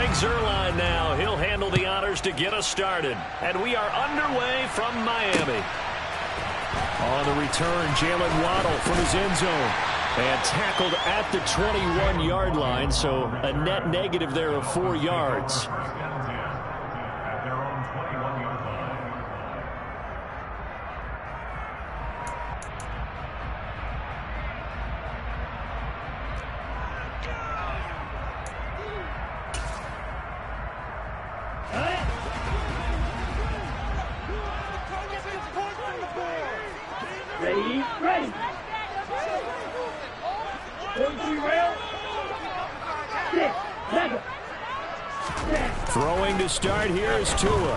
Greg Zuerlein now. He'll handle the honors to get us started. And we are underway from Miami. On the return, Jalen Waddle from his end zone. And tackled at the 21-yard line, so a net negative there of 4 yards. Ready. Throwing to start here is Tua.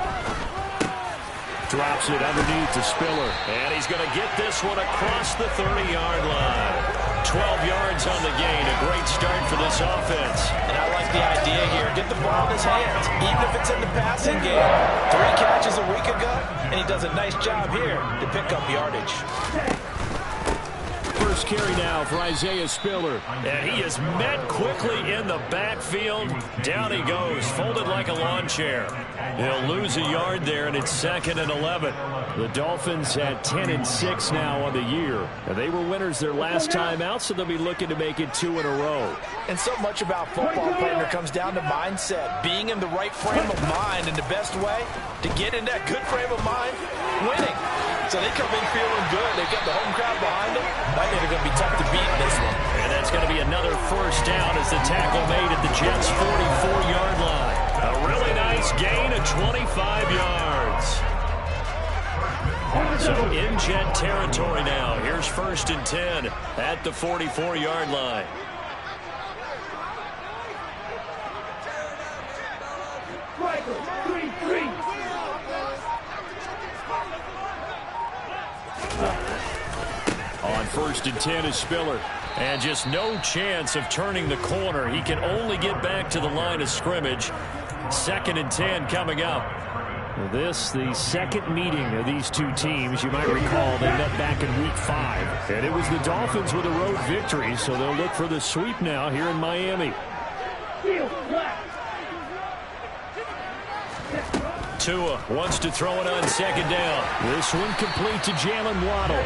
Drops it underneath to Spiller. And he's going to get this one across the 30-yard line. 12 yards on the gain. A great start for this offense. And I like the idea here. Get the ball in his hands, even if it's in the passing game. 3 catches a week ago, and he does a nice job here to pick up yardage. First carry now for Isaiah Spiller. And he is met quickly in the backfield. Down he goes, folded like a lawn chair. He'll lose a yard there, and it's 2nd and 11. The Dolphins at 10-6 now on the year. And they were winners their last time out, so they'll be looking to make it 2 in a row. And so much about football, partner, comes down to mindset. Being in the right frame of mind, and the best way to get in that good frame of mind, winning. So they come in feeling good. They've got the home crowd behind them. I think they're going to be tough to beat in this one. And that's going to be another first down as the tackle made at the Jets' 44-yard line. A really nice gain of 25 yards. So in Jet territory now. Here's 1st and 10 at the 44-yard line. On 1st and 10 is Spiller. And just no chance of turning the corner. He can only get back to the line of scrimmage. 2nd and 10 coming up. This, the second meeting of these two teams. You might recall they met back in Week 5. And it was the Dolphins with a road victory, so they'll look for the sweep now here in Miami. Tua wants to throw it on 2nd down. This one complete to Jalen Waddle.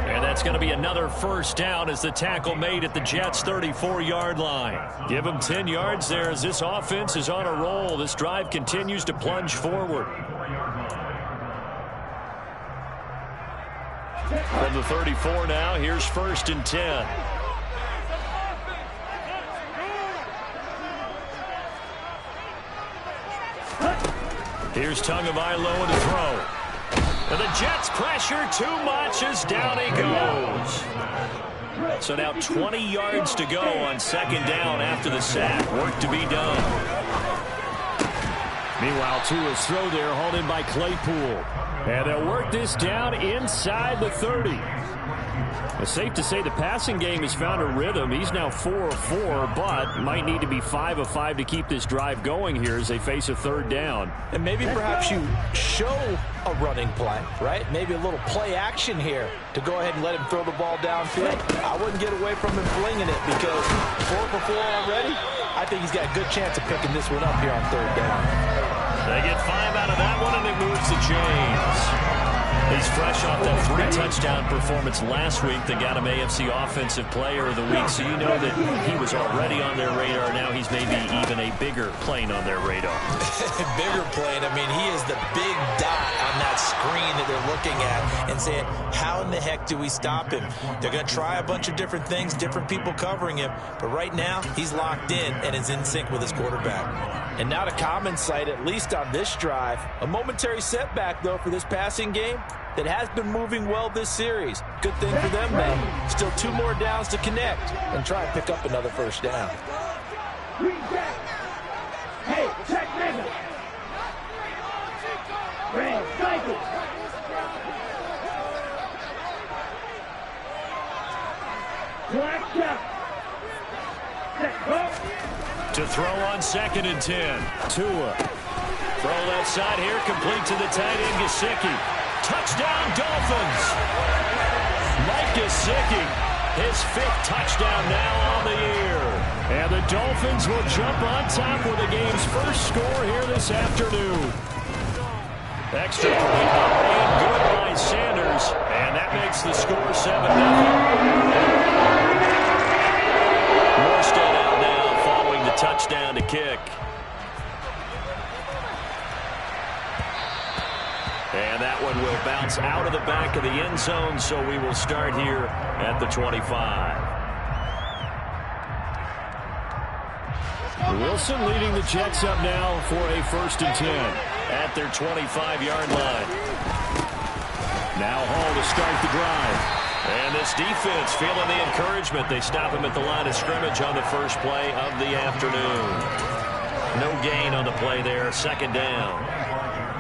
And that's going to be another first down as the tackle made at the Jets' 34-yard line. Give them 10 yards there as this offense is on a roll. This drive continues to plunge forward. From the 34 now, here's 1st and 10. Here's Tagovailoa to throw. And the Jets pressure too much as down he goes. So now 20 yards to go on 2nd down after the sack. Work to be done. Meanwhile, Tua's throw there hauled in by Claypool. And they'll work this down inside the 30. It's safe to say the passing game has found a rhythm. He's now 4 of 4, but might need to be 5 of 5 to keep this drive going here as they face a 3rd down. And maybe perhaps you show a running play, right? Maybe a little play action here to go ahead and let him throw the ball downfield. I wouldn't get away from him flinging it because 4 for 4 already. I think he's got a good chance of picking this one up here on 3rd down. They get 5 out of that one, and it moves the chains. He's fresh off that 3-touchdown performance last week that got him AFC Offensive Player of the Week. So you know that he was already on their radar. Now he's maybe even a bigger plane on their radar. Bigger plane. I mean, he is the big dot on that screen that they're looking at and saying, how in the heck do we stop him? They're going to try a bunch of different things, different people covering him. But right now, he's locked in and is in sync with his quarterback. And now to Common's side, at least on this drive. A momentary setback, though, for this passing game that has been moving well this series. Good thing for them, though. Still 2 more downs to connect and try and pick up another first down. Hey, check nigga. Red cycle. Black shot. To throw on 2nd and 10. Tua. Throw left side here, complete to the tight end, Gesicki. Touchdown, Dolphins. Mike Gesicki, his 5th touchdown now on the year. And the Dolphins will jump on top with the game's first score here this afternoon. Extra point made good by Sanders, and that makes the score 7-0. Morstead out now following the touchdown to kick. And that one will bounce out of the back of the end zone, so we will start here at the 25. Wilson leading the Jets up now for a 1st and 10 at their 25-yard line. Now Hall to start the drive. And this defense feeling the encouragement. They stop him at the line of scrimmage on the first play of the afternoon. No gain on the play there, 2nd down.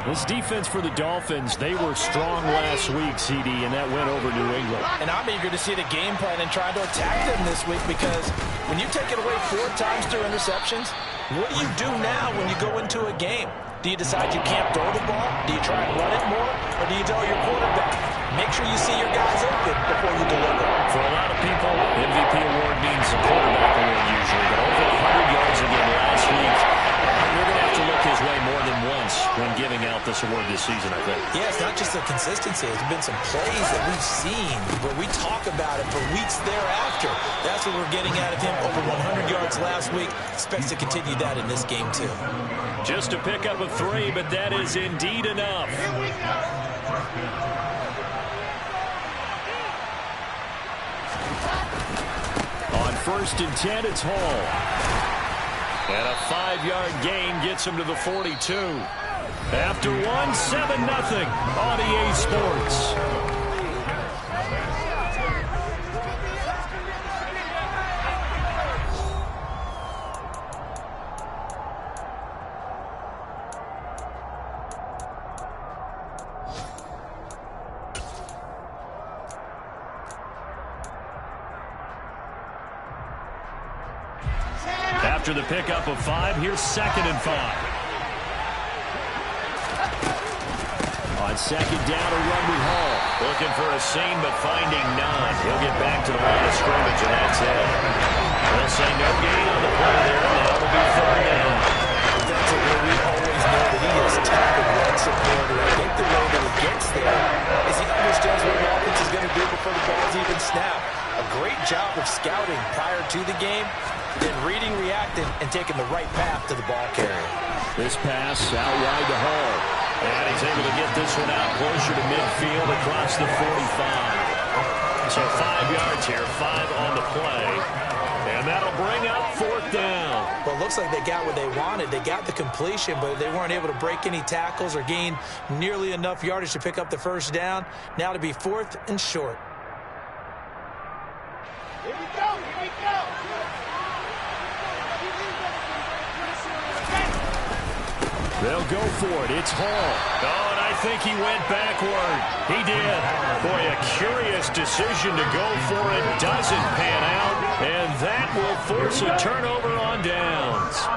This defense for the Dolphins, they were strong last week, CD, and that went over New England. And I'm eager to see the game plan and try to attack them this week, because when you take it away 4 times through interceptions, what do you do now when you go into a game? Do you decide you can't throw the ball? Do you try and run it more? Or do you tell your quarterback, make sure you see your guys open before you deliver? For a lot of people, MVP award means the quarterback award usually, but over 100 yards again last week. We're going to have to look his way more than once when giving out this award this season, I think. Yeah, it's not just the consistency. There's been some plays that we've seen where we talk about it for weeks thereafter. That's what we're getting out of him. Over 100 yards last week. Expects to continue that in this game, too. Just a pickup of 3, but that is indeed enough. Here we go. On 1st and 10, it's Hall. And a 5-yard gain gets him to the 42. After 1, 7-0 on EA Sports. After the pickup of 5, here's 2nd and 5. On 2nd down, a run with Hall. Looking for a seam, but finding none. He'll get back to the line of scrimmage, and that's it. They'll say no gain on the play there, and now it'll be 3rd down. Defensively, we always know that he is tough and run supporter. I think the way that he gets there is he understands what the offense is going to do before the ball's even snapped. A great job of scouting prior to the game, then reading, reacting, and taking the right path to the ball carrier. This pass out wide to Hall. And he's able to get this one out closer to midfield across the 45. So 5 yards here, 5 on the play. And that'll bring up 4th down. Well, it looks like they got what they wanted. They got the completion, but they weren't able to break any tackles or gain nearly enough yardage to pick up the 1st down. Now to be 4th and short. Here we go. Here we go. They'll go for it. It's Hall. Oh, and I think he went backward. He did. Boy, a curious decision to go for it. Doesn't pan out. And that will force a turnover on downs.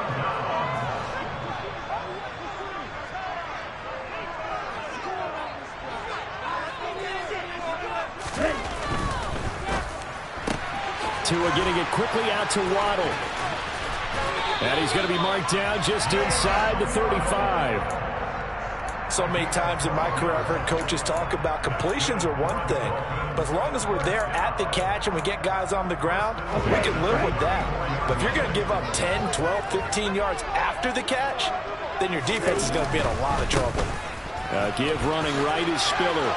Tua getting it quickly out to Waddle. And he's going to be marked down just inside the 35. So many times in my career I've heard coaches talk about completions are one thing, but as long as we're there at the catch and we get guys on the ground, we can live with that. But if you're going to give up 10, 12, 15 yards after the catch, then your defense is going to be in a lot of trouble. Give running right is Spiller.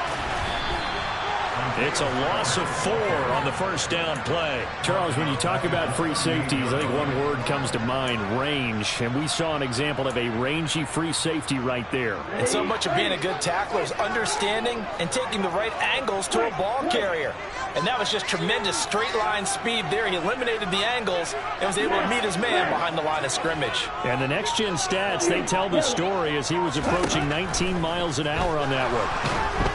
It's a loss of 4 on the 1st down play. Charles, when you talk about free safeties, I think one word comes to mind, range. And we saw an example of a rangy free safety right there. And so much of being a good tackler is understanding and taking the right angles to a ball carrier. And that was just tremendous straight line speed there. He eliminated the angles and was able to meet his man behind the line of scrimmage. And the next-gen stats, they tell the story as he was approaching 19 miles an hour on that one.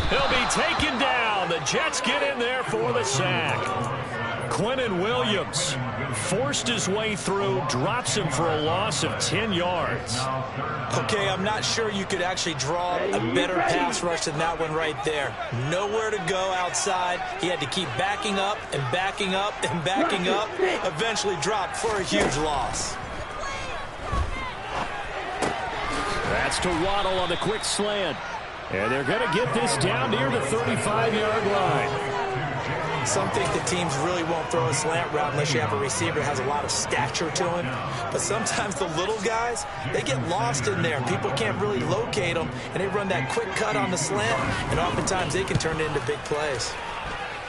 He'll be taken down. The Jets get in there for the sack. Quinnen Williams forced his way through, drops him for a loss of 10 yards. Okay, I'm not sure you could actually draw a better pass rush than that one right there. Nowhere to go outside. He had to keep backing up and backing up and backing up. Eventually dropped for a huge loss. That's to Waddle on the quick slant. And they're going to get this down near the 35-yard line. Some think the teams really won't throw a slant route unless you have a receiver that has a lot of stature to him. But sometimes the little guys, they get lost in there, and people can't really locate them, and they run that quick cut on the slant, and oftentimes they can turn it into big plays.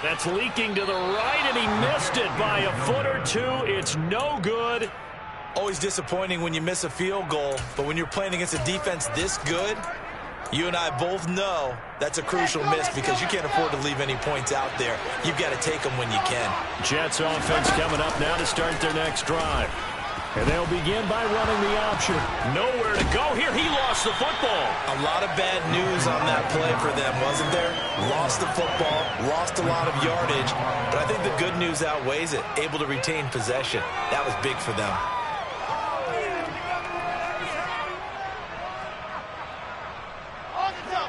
That's leaking to the right, and he missed it by a foot or two. It's no good. Always disappointing when you miss a field goal, but when you're playing against a defense this good, you and I both know that's a crucial miss because you can't afford to leave any points out there. You've got to take them when you can. Jets offense coming up now to start their next drive. And they'll begin by running the option. Nowhere to go here. He lost the football. A lot of bad news on that play for them, wasn't there? Lost the football, lost a lot of yardage. But I think the good news outweighs it. Able to retain possession. That was big for them.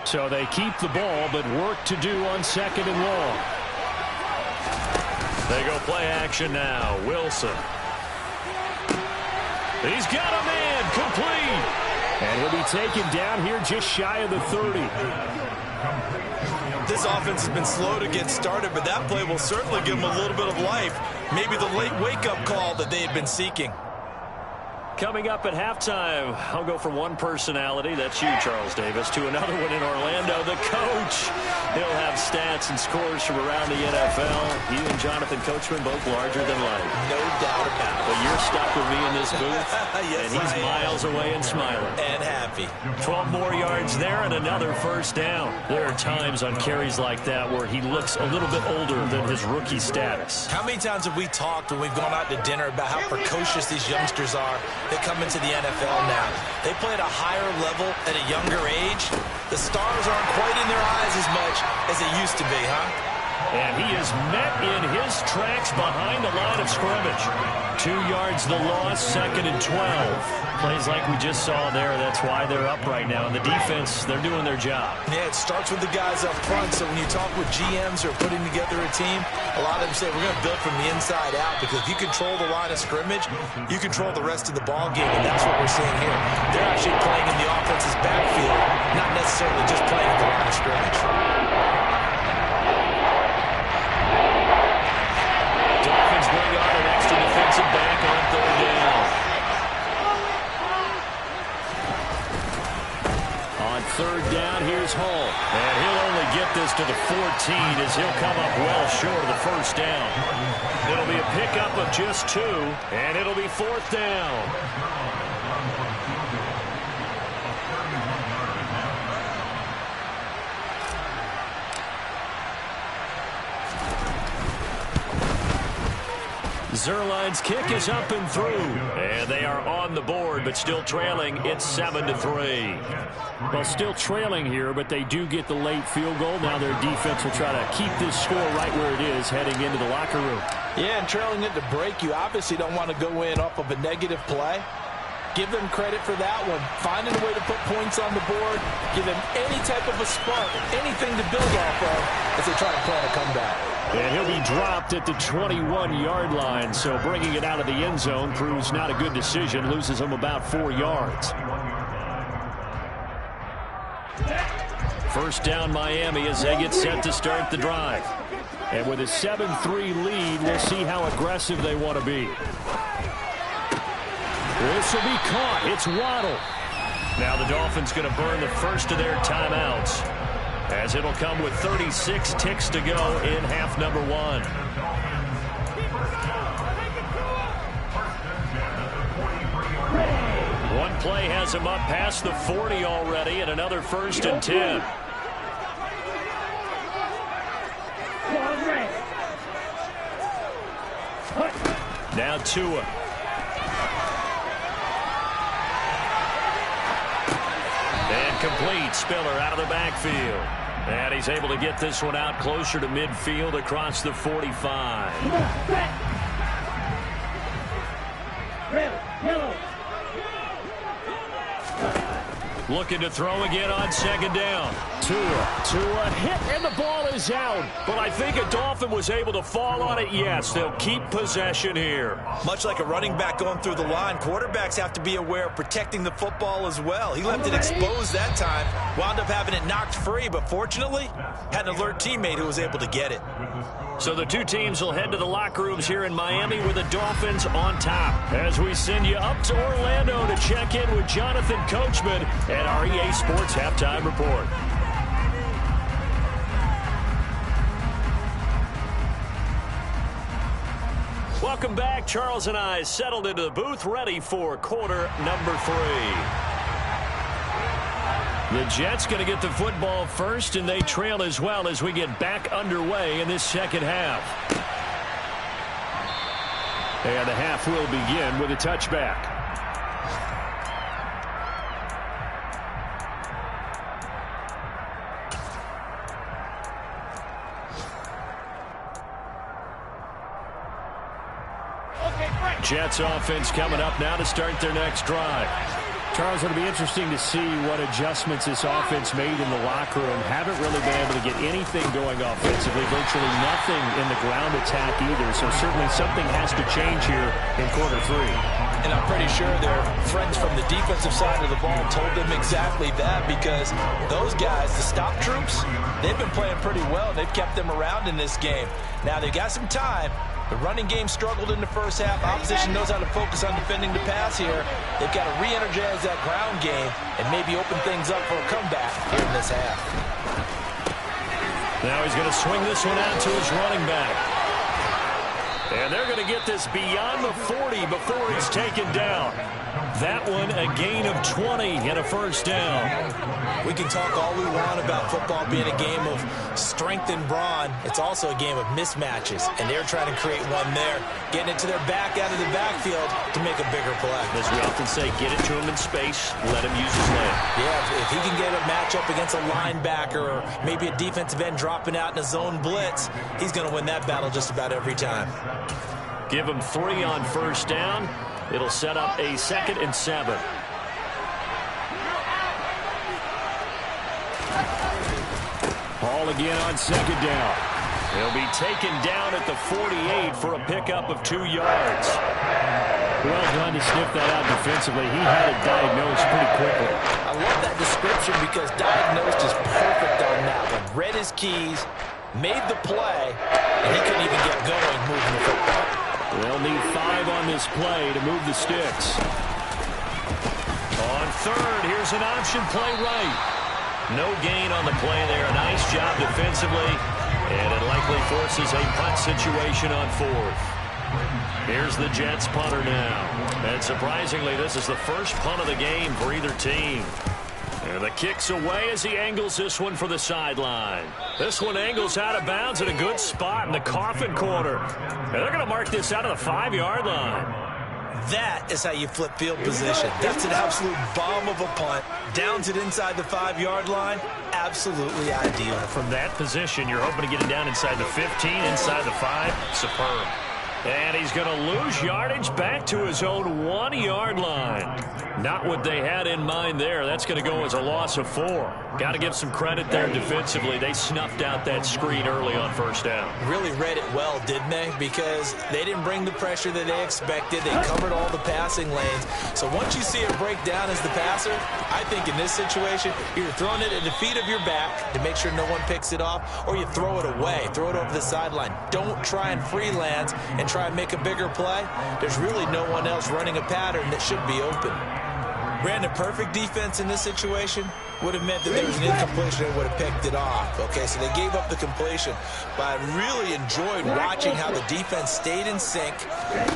So they keep the ball, but work to do on 2nd and long. They go play action now. Wilson. He's got a man complete. And he'll be taken down here just shy of the 30. This offense has been slow to get started, but that play will certainly give them a little bit of life. Maybe the late wake-up call that they had been seeking. Coming up at halftime, I'll go from one personality, that's you, Charles Davis, to another one in Orlando, the coach. He'll have stats and scores from around the NFL. He and Jonathan Coachman both larger than life. No doubt about it. But you're stuck with me in this booth, yes, and he's miles away and smiling. And happy. 12 more yards there and another first down. There are times on carries like that where he looks a little bit older than his rookie status. How many times have we talked when we've gone out to dinner about how precocious these youngsters are? They come into the NFL now. They play at a higher level at a younger age. The stars aren't quite in their eyes as much as they used to be, huh? And he is met in his tracks behind the line of scrimmage. 2 yards the loss, 2nd and 12. Plays like we just saw there. That's why they're up right now. And the defense, they're doing their job. Yeah, it starts with the guys up front. So when you talk with GMs who are putting together a team, a lot of them say we're going to build from the inside out because if you control the line of scrimmage, you control the rest of the ball game, and that's what we're seeing here. They're actually playing in the offense's backfield, not necessarily just playing at the line of scrimmage. Dolphins bring on an extra defensive back on 3rd down. On 3rd down, here's Hall. And he'll only get this to the 14 as he'll come up well short of the first down. It'll be a pickup of just 2, and it'll be 4th down. Zerline's kick is up and through. And they are on the board, but still trailing. It's 7-3. Well, still trailing here, but they do get the late field goal. Now their defense will try to keep this score right where it is heading into the locker room. Yeah, and trailing at the break, you obviously don't want to go in off of a negative play. Give them credit for that one. Finding a way to put points on the board. Give them any type of a spark, anything to build off of as they try to plan a comeback. And he'll be dropped at the 21-yard line, so bringing it out of the end zone proves not a good decision. Loses him about 4 yards. First down Miami as they get set to start the drive. And with a 7-3 lead, we'll see how aggressive they want to be. This will be caught. It's Waddle. Now the Dolphins going to burn the first of their timeouts, as it'll come with 36 ticks to go in half number 1. One play has him up past the 40 already, and another 1st and 10. Now Tua. And complete. Spiller out of the backfield. And he's able to get this one out closer to midfield across the 45. Looking to throw again on second down. Tua hit, and the ball is out. But I think a Dolphin was able to fall on it. Yes, they'll keep possession here. Much like a running back going through the line, quarterbacks have to be aware of protecting the football as well. He left it exposed that time, wound up having it knocked free, but fortunately, had an alert teammate who was able to get it. So the two teams will head to the locker rooms here in Miami with the Dolphins on top. As we send you up to Orlando to check in with Jonathan Coachman at our EA Sports Halftime Report. Welcome back. Charles and I settled into the booth, ready for quarter number 3. The Jets going to get the football first, and they trail as well as we get back underway in this second half. And the half will begin with a touchback. Jets offense coming up now to start their next drive. Charles, it'll be interesting to see what adjustments this offense made in the locker room. Haven't really been able to get anything going offensively, virtually nothing in the ground attack either. So certainly something has to change here in quarter 3. And I'm pretty sure their friends from the defensive side of the ball told them exactly that, because those guys, the stop troops, they've been playing pretty well. They've kept them around in this game. Now they've got some time. The running game struggled in the first half. Opposition knows how to focus on defending the pass here. They've got to re-energize that ground game and maybe open things up for a comeback here in this half. Now he's going to swing this one out to his running back. And they're going to get this beyond the 40 before he's taken down. That one a gain of 20 and a first down. We can talk all we want about football being a game of strength and brawn. It's also a game of mismatches, and they're trying to create one there, getting it to their back out of the backfield to make a bigger play. As we often say, get it to him in space, let him use his leg. Yeah, if he can get a matchup against a linebacker or maybe a defensive end dropping out in a zone blitz, he's going to win that battle just about every time. Give him 3 on first down. It'll set up a 2nd and 7. Hall again on second down. He'll be taken down at the 48 for a pickup of 2 yards. Well done to sniff that out defensively. He had it diagnosed pretty quickly. I love that description because diagnosed is perfect on that one. Read his keys, made the play, and he couldn't even get going moving the football. They'll need 5 on this play to move the sticks. On third, here's an option play right. No gain on the play there. A nice job defensively, and it likely forces a punt situation on 4th. Here's the Jets punter now. And surprisingly, this is the first punt of the game for either team. And the kick's away as he angles this one for the sideline. This one angles out of bounds at a good spot in the coffin corner. And they're going to mark this out of the 5-yard line. That is how you flip field position. That's an absolute bomb of a punt. Downs it inside the 5-yard line. Absolutely ideal. From that position, you're hoping to get it down inside the 15, inside the 5. Superb. And he's going to lose yardage back to his own 1-yard line. Not what they had in mind there. That's going to go as a loss of 4. Got to give some credit there defensively. They snuffed out that screen early on first down. Really read it well, didn't they? Because they didn't bring the pressure that they expected. They covered all the passing lanes. So once you see it break down as the passer, I think in this situation, you're throwing it at the feet of your back to make sure no one picks it off, or you throw it away, throw it over the sideline. Don't try and freelance and try and make a bigger play. There's really no one else running a pattern that should be open. Brandon, perfect defense in this situation would have meant that there was an incompletion that would have picked it off. Okay, so they gave up the completion. But I really enjoyed watching how the defense stayed in sync,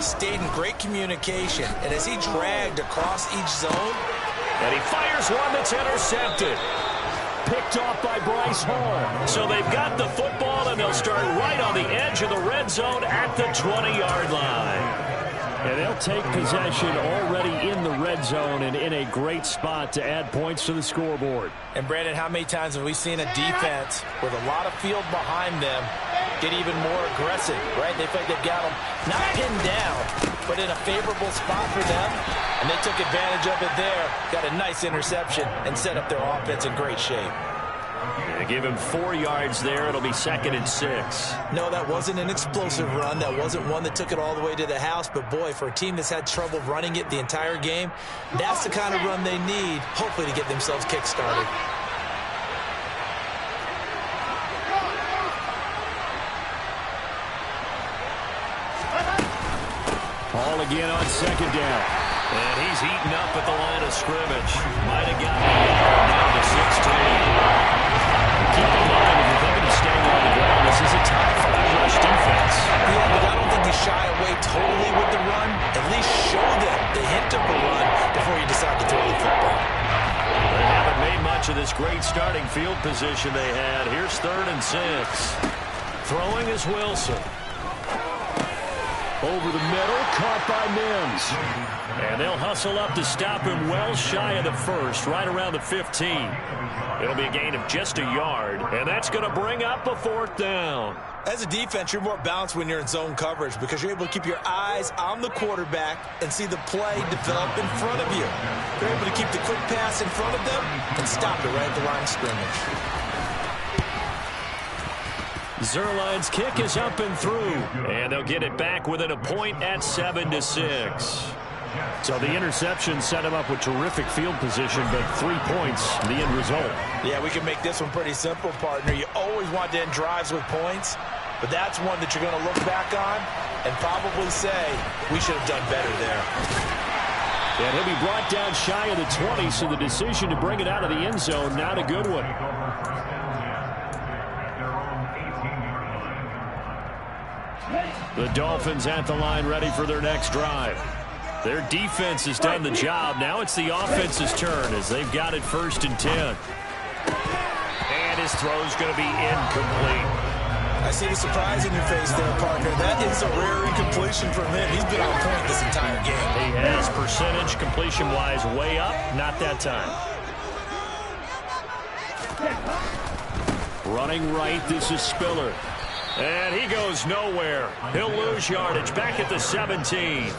stayed in great communication, and as he dragged across each zone. And he fires one that's intercepted. Picked off by Bryce Hall. So they've got the football, and they'll start right on the edge of the red zone at the 20-yard line. And they'll take possession already in the red zone and in a great spot to add points to the scoreboard. And, Brandon, how many times have we seen a defense with a lot of field behind them get even more aggressive, right? They feel like they've got them not pinned down, but in a favorable spot for them, and they took advantage of it there, got a nice interception, and set up their offense in great shape. They give him 4 yards there. It'll be 2nd and 6. No, that wasn't an explosive run. That wasn't one that took it all the way to the house. But, boy, for a team that's had trouble running it the entire game, that's the kind of run they need, hopefully, to get themselves kick-started. Ball again on 2nd down. And he's eaten up at the line of scrimmage. Might have gotten down to 16. Keep in mind, if you're thinking of staying on the ground, this is a top 5 rush defense. Yeah, but I don't think you shy away totally with the run. At least show them the hint of the run before you decide to throw the football. They haven't made much of this great starting field position they had. Here's 3rd and 6. Throwing is Wilson. Over the middle, caught by Mims. And they'll hustle up to stop him well shy of the 1st, right around the 15. It'll be a gain of just a yard, and that's going to bring up a 4th down. As a defense, you're more balanced when you're in zone coverage because you're able to keep your eyes on the quarterback and see the play develop in front of you. You're able to keep the quick pass in front of them and stop it right at the line of scrimmage. Zerline's kick is up and through, and they'll get it back within a point at 7-6. So the interception set him up with terrific field position, but 3 points, the end result. Yeah, we can make this one pretty simple, partner. You always want to end drives with points, but that's one that you're going to look back on and probably say, we should have done better there. And he'll be brought down shy of the 20, so the decision to bring it out of the end zone, not a good one. The Dolphins at the line ready for their next drive. Their defense has done the job. Now it's the offense's turn as they've got it 1st and 10. And his throw's going to be incomplete. I see the surprise in your face there, partner. That is a rare incompletion from him. He's been on point this entire game. He has percentage completion-wise way up. Not that time. Running right, this is Spiller. And he goes nowhere. He'll lose yardage back at the 17.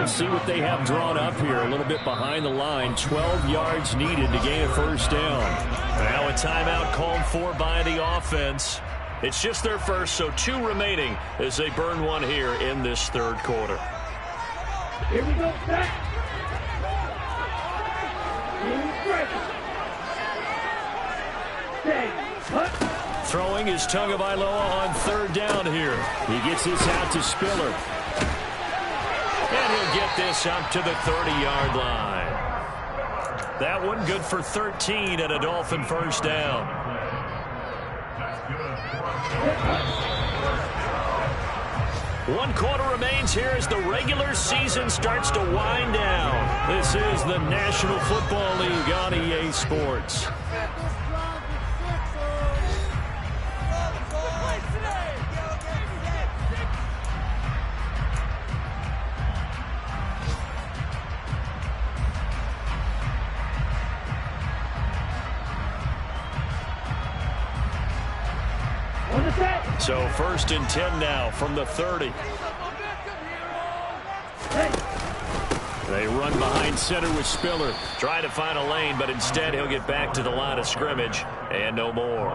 See what they have drawn up here. A little bit behind the line. 12 yards needed to gain a 1st down. Now a timeout called for by the offense. It's just their first, so 2 remaining as they burn one here in this 3rd quarter. Here we go, back. Throwing is Tagovailoa on 3rd down here. He gets this out to Spiller. And he'll get this up to the 30-yard line. That one good for 13 and a Dolphin 1st down. One quarter remains here as the regular season starts to wind down. This is the National Football League on EA Sports. So 1st and 10 now from the 30. They run behind center with Spiller. Trying to find a lane, but instead he'll get back to the line of scrimmage and no more.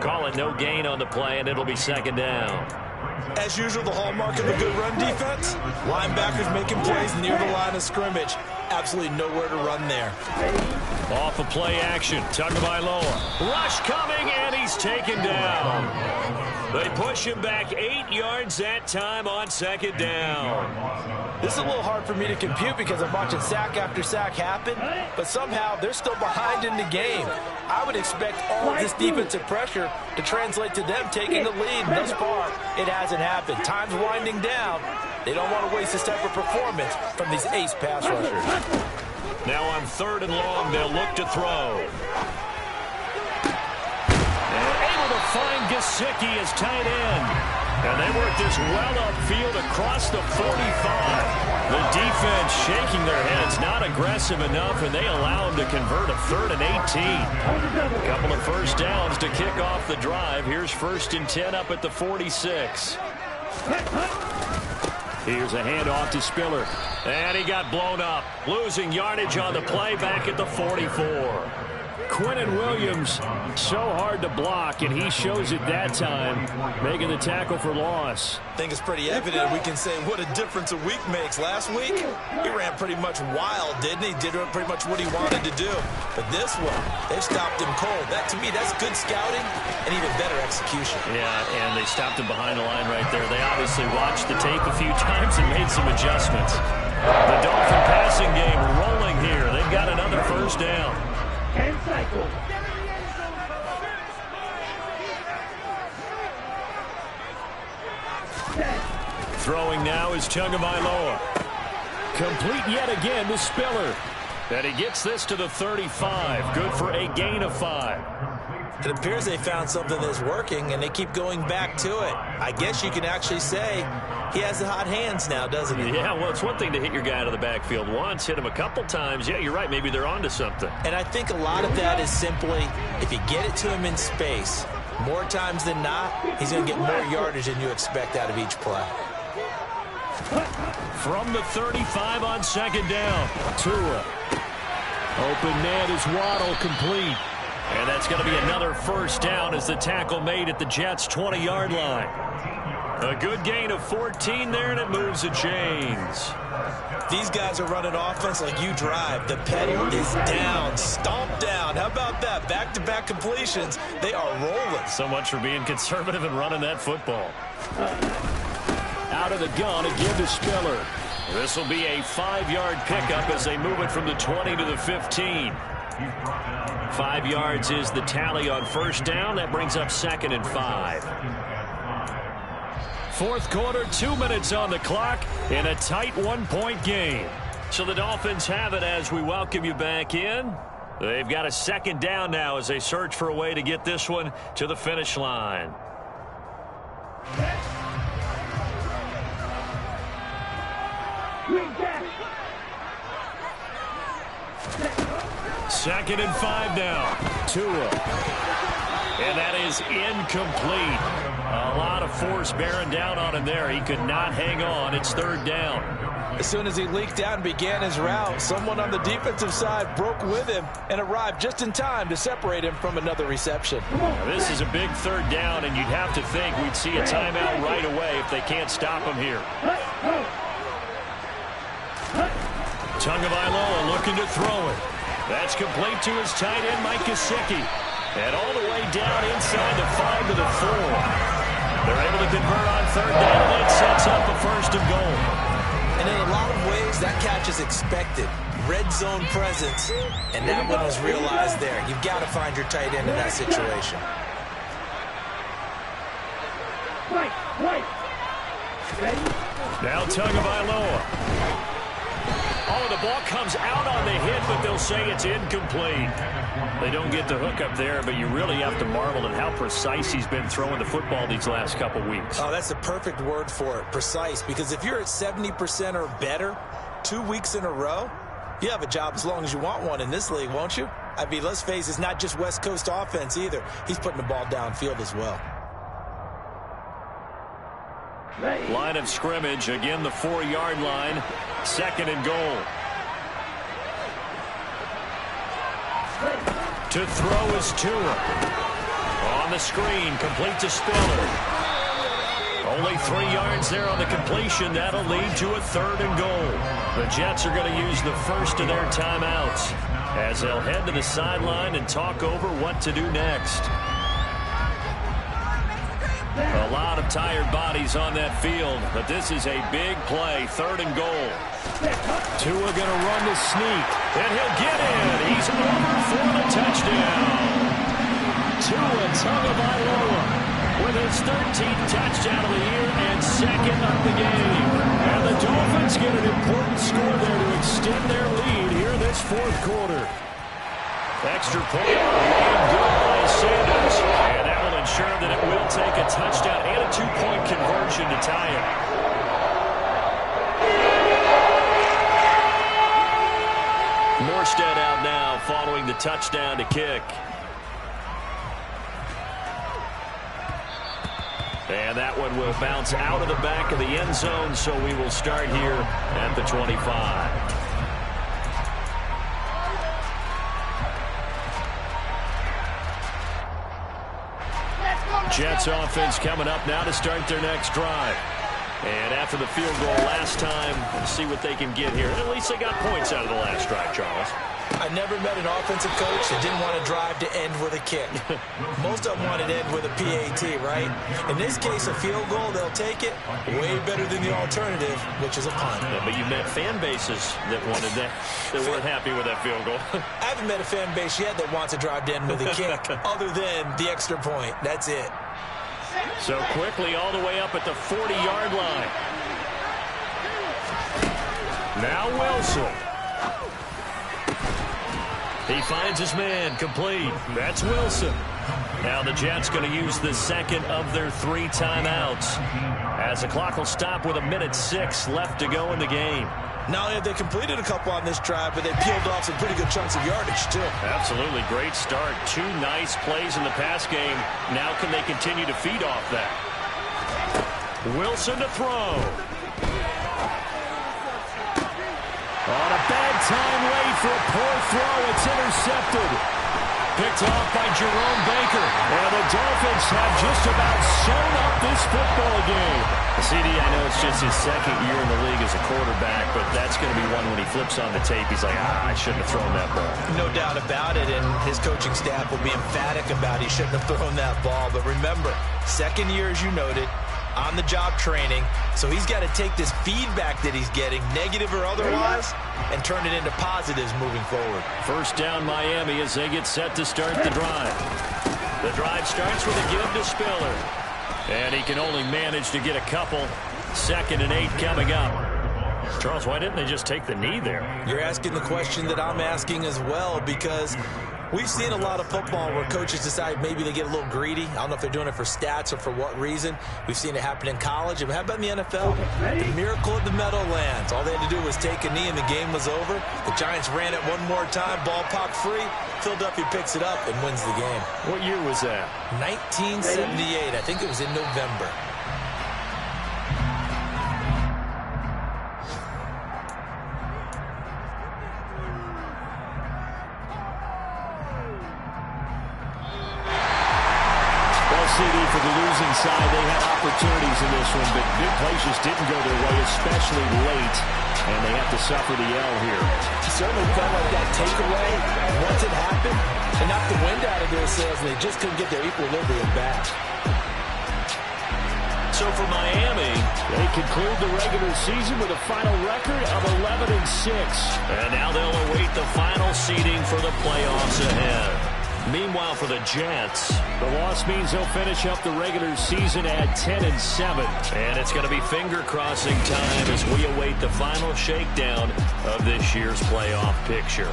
Call it no gain on the play, and it'll be 2nd down. As usual, the hallmark of a good run defense, linebackers making plays near the line of scrimmage. Absolutely nowhere to run there. Off of play action, Tagovailoa. Rush coming, and he's taken down. They push him back 8 yards that time on 2nd down. This is a little hard for me to compute because I'm watching sack after sack happen, but somehow they're still behind in the game. I would expect all of this defensive pressure to translate to them taking the lead. Thus far, it hasn't happened. Time's winding down. They don't want to waste this type of performance from these ace pass rushers. Now on 3rd and long, they'll look to throw. And able to find Gesicki as tight end. And they work this well upfield across the 45. The defense shaking their heads, not aggressive enough, and they allow them to convert a 3rd and 18. A couple of first downs to kick off the drive. Here's 1st and 10 up at the 46. Here's a handoff to Spiller. And he got blown up. Losing yardage on the play back at the 44. Quinnen Williams, so hard to block, and he shows it that time, making the tackle for loss. I think it's pretty evident. We can say what a difference a week makes. Last week, he ran pretty much wild, didn't he? Did pretty much what he wanted to do. But this one, they've stopped him cold. That, to me, that's good scouting and even better execution. Yeah, and they stopped him behind the line right there. They obviously watched the tape a few times and made some adjustments. The Dolphin passing game rolling here. They've got another first down. And cycle. Throwing now is Tagovailoa. Complete yet again to Spiller. And he gets this to the 35. Good for a gain of 5. It appears they found something that's working, and they keep going back to it. I guess you can actually say he has the hot hands now, doesn't he? Yeah, well, it's one thing to hit your guy out of the backfield once, hit him a couple times. Yeah, you're right. Maybe they're onto something. And I think a lot of that is simply if you get it to him in space, more times than not, he's going to get more yardage than you expect out of each play. From the 35 on 2nd down, Tua. Open man is Waddle, complete. And that's going to be another first down as the tackle made at the Jets' 20-yard line. A good gain of 14 there, and it moves the chains. These guys are running offense like you drive. The pedal is down, stomped down. How about that? Back-to-back completions. They are rolling. So much for being conservative and running that football. Out of the gun, again to Spiller. This will be a 5-yard pickup as they move it from the 20 to the 15. 5 yards is the tally on first down. That brings up 2nd and 5. Fourth quarter, 2 minutes on the clock in a tight 1-point game. So the Dolphins have it as we welcome you back in. They've got a 2nd down now as they search for a way to get this one to the finish line. Second and 5 now. Tua. And that is incomplete. A lot of force bearing down on him there. He could not hang on. It's 3rd down. As soon as he leaked out and began his route, someone on the defensive side broke with him and arrived just in time to separate him from another reception. Now, this is a big 3rd down, and you'd have to think we'd see a timeout right away if they can't stop him here. Tagovailoa looking to throw it. That's complete to his tight end, Mike Gesicki. And all the way down inside the 5 to the 4. They're able to convert on 3rd down, and that sets up a 1st and goal. And in a lot of ways, that catch is expected. Red zone presence, and that one was realized there. You've got to find your tight end in that situation. Now Tagovailoa. Oh, the ball comes out on the hit, but they'll say it's incomplete. They don't get the hook up there, but you really have to marvel at how precise he's been throwing the football these last couple weeks. Oh, that's the perfect word for it, precise. Because if you're at 70% or better 2 weeks in a row, you have a job as long as you want one in this league, won't you? I mean, let's face it, it's not just West Coast offense either. He's putting the ball downfield as well. Line of scrimmage, again the 4-yard line, 2nd and goal. To throw is Tua. On the screen, complete to Spiller. Only 3 yards there on the completion. That'll lead to a 3rd and goal. The Jets are going to use the first of their timeouts as they'll head to the sideline and talk over what to do next. A lot of tired bodies on that field, but this is a big play, 3rd and goal. Tua going to run the sneak, and he'll get in. He's over for the touchdown. Tua Tagovailoa with his 13th touchdown of the year and 2nd of the game. And the Dolphins get an important score there to extend their lead here in this 4th quarter. Extra point, good by Sanders, and that will sure that it will take a touchdown and a two-point conversion to tie it. Morstead out now following the touchdown to kick. And that one will bounce out of the back of the end zone, so we will start here at the 25. Jets offense coming up now to start their next drive. And after the field goal last time, let's see what they can get here. At least they got points out of the last drive, Charles. I never met an offensive coach that didn't want to drive to end with a kick. Most of them wanted to end with a PAT, right? In this case, a field goal, they'll take it. Way better than the alternative, which is a punt. Yeah, but you've met fan bases that wanted that, that weren't happy with that field goal. I haven't met a fan base yet that wants to drive to end with a kick other than the extra point. That's it. So quickly all the way up at the 40-yard line. Now Wilson. He finds his man, complete. That's Wilson. Now the Jets going to use the second of their 3 timeouts, as the clock will stop with 1:06 left to go in the game. Not only have they completed a couple on this drive, but they peeled off some pretty good chunks of yardage, too. Absolutely. Great start. 2 nice plays in the pass game. Now can they continue to feed off that? Wilson to throw. On a bad time late for a poor throw. It's intercepted. Picked off by Jerome Baker. And the Dolphins have just about sewn up this football game. CD, I know it's just his second year in the league as a quarterback, but that's going to be one when he flips on the tape. He's like, I shouldn't have thrown that ball. No doubt about it, and his coaching staff will be emphatic about he shouldn't have thrown that ball. But remember, second year, as you noted, on-the-job training, so he's got to take this feedback that he's getting, negative or otherwise, and turn it into positives moving forward. First down Miami as they get set to start the drive. The drive starts with a give to Spiller. And he can only manage to get a couple. 2nd and 8 coming up. Charles, why didn't they just take the knee there? You're asking the question that I'm asking as well, because we've seen a lot of football where coaches decide maybe they get a little greedy. I don't know if they're doing it for stats or for what reason. We've seen it happen in college. And how about in the NFL? The miracle of the Meadowlands. All they had to do was take a knee and the game was over. The Giants ran it one more time. Ball popped free. Philadelphia picks it up and wins the game. What year was that? 1978. I think it was in November. CD for the losing side. They had opportunities in this one, but big plays just didn't go their way, especially late, and they have to suffer the L here. It certainly felt like that takeaway, once it happened, it knocked the wind out of their sails, and they just couldn't get their equilibrium back. So for Miami, they conclude the regular season with a final record of 11-6. And now they'll await the final seeding for the playoffs ahead. Meanwhile, for the Jets, the loss means they'll finish up the regular season at 10-7. And it's going to be finger-crossing time as we await the final shakedown of this year's playoff picture.